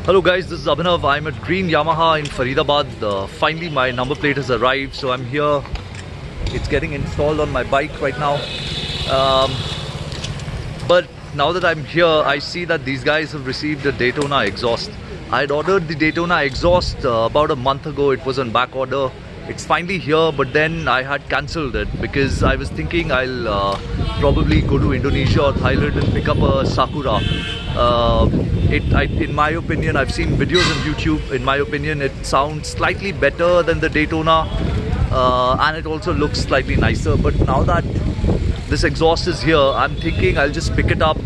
Hello guys, this is Abhinav. I'm at Green Yamaha in Faridabad. Finally my number plate has arrived, so I'm here. It's getting installed on my bike right now. But now that I'm here, I see that these guys have received a Daytona exhaust. I had ordered the Daytona exhaust about a month ago. It was on back order. It's finally here, but then I had cancelled it because I was thinking I'll probably go to Indonesia or Thailand and pick up a Sakura. In my opinion, I've seen videos on YouTube. In my opinion, it sounds slightly better than the Daytona, and it also looks slightly nicer. But now that this exhaust is here, I'm thinking I'll just pick it up,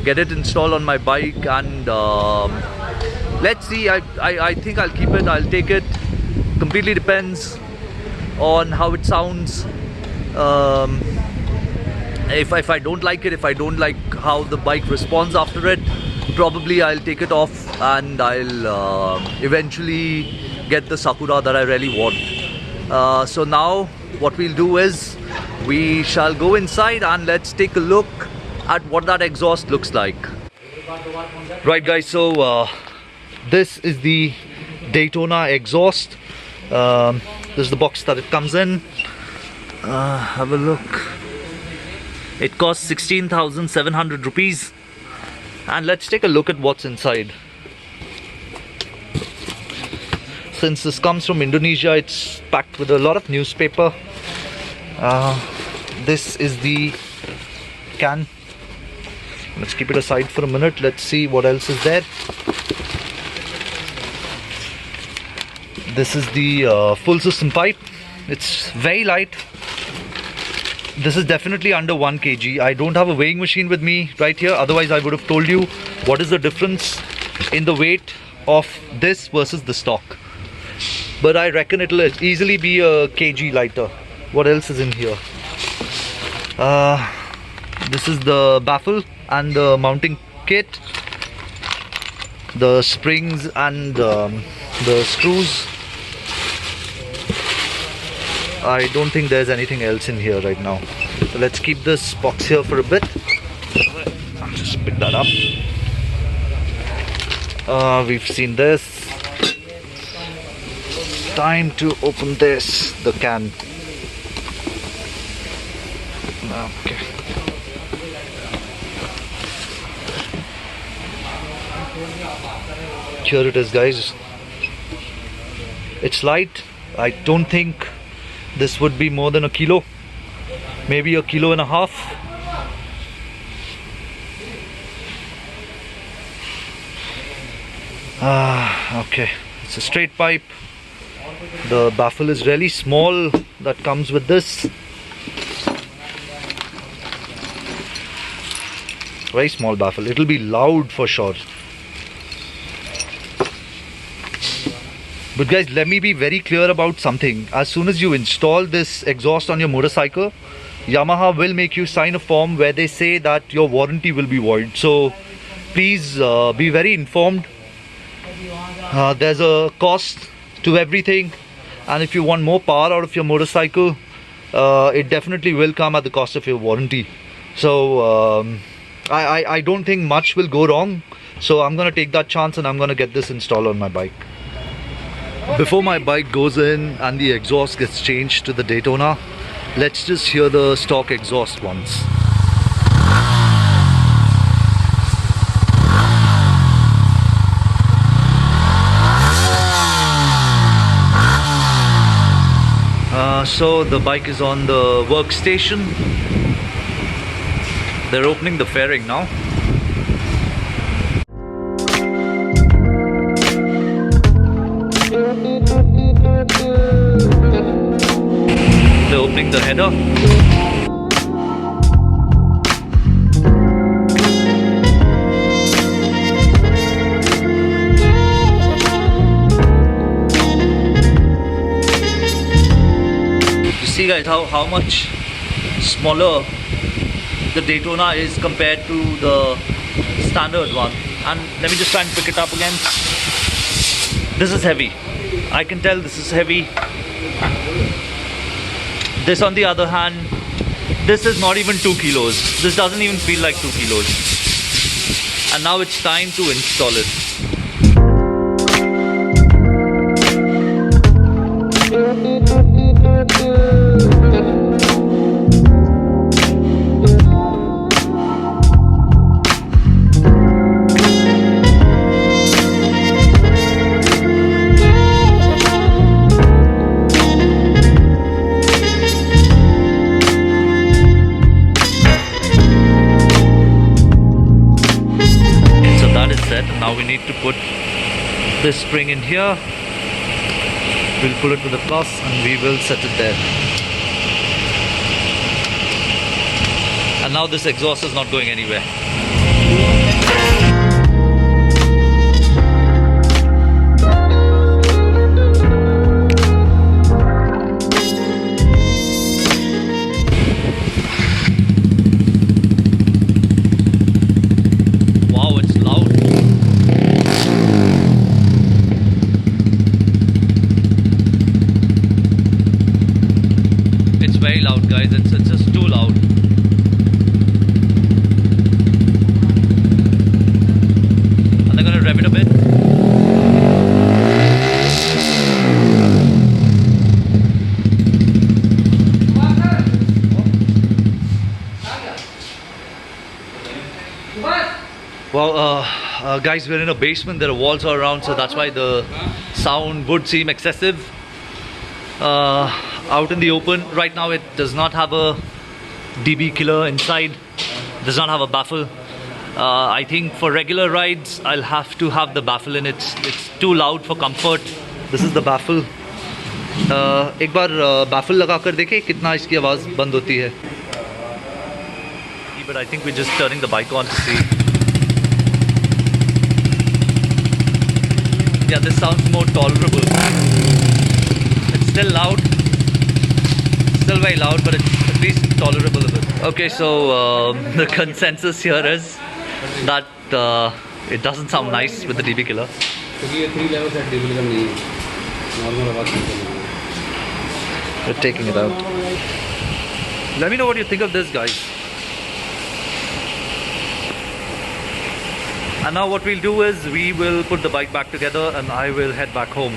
get it installed on my bike, and let's see. I think I'll keep it. I'll take it. Completely depends on how it sounds. If I don't like it, if I don't like how the bike responds after it, probably I'll take it off and I'll eventually get the Sakura that I really want. So now what we'll do is we shall go inside and let's take a look at what that exhaust looks like. Right guys, so this is the Daytona exhaust. This is the box that it comes in. Have a look. It costs 16,700 rupees. And let's take a look at what's inside. Since this comes from Indonesia, it's packed with a lot of newspaper. This is the can. Let's keep it aside for a minute. Let's see what else is there. This is the full system pipe. It's very light. This is definitely under 1 kg. I don't have a weighing machine with me right here, otherwise I would have told you what is the difference in the weight of this versus the stock. But I reckon it'll easily be a kg lighter. What else is in here? This is the baffle and the mounting kit, the springs and the screws. I don't think there's anything else in here right now. So let's keep this box here for a bit. I'll just pick that up. We've seen this. Time to open this, the can. Okay. Here it is, guys. It's light. I don't think this would be more than a kilo, maybe 1.5 kilos. Okay, it's a straight pipe. The baffle is really small that comes with this. Very small baffle. It'll be loud for sure. But guys, let me be very clear about something. As soon as you install this exhaust on your motorcycle, Yamaha will make you sign a form where they say that your warranty will be void. So please be very informed. There's a cost to everything, and if you want more power out of your motorcycle, it definitely will come at the cost of your warranty. So I don't think much will go wrong. So I'm gonna take that chance and I'm gonna get this installed on my bike. Before my bike goes in and the exhaust gets changed to the Daytona, let's just hear the stock exhaust once. So the bike is on the workstation. They're opening the fairing now. They're opening the header. You see guys how much smaller the Daytona is compared to the standard one. And let me just try and pick it up again. This is heavy. I can tell this is heavy. This on the other hand, this is not even 2 kilos. This doesn't even feel like 2 kilos. And now it's time to install it. need to put this spring in here. We'll pull it with a plus and we will set it there. And now this exhaust is not going anywhere. Wow, it's loud. It's very loud, guys. It's just too loud. And they're gonna rev it a bit. Well, guys, we're in a basement. There are walls all around, so that's why the sound would seem excessive. Out in the open right now, it does not have a dB killer inside, does not have a baffle. I think for regular rides I'll have to have the baffle in. It's too loud for comfort. This is the baffle. एक बार baffle लगा कर देखें कितना इसकी आवाज़ बंद होती है. But I think we're just turning the bike on to see. Yeah, this sounds more tolerable. It's still loud. Still very loud, but it's at least tolerable a bit. Okay, so the consensus here is that it doesn't sound nice with the dB killer. We're taking it out. Let me know what you think of this, guys. And now what we'll do is we will put the bike back together and I will head back home.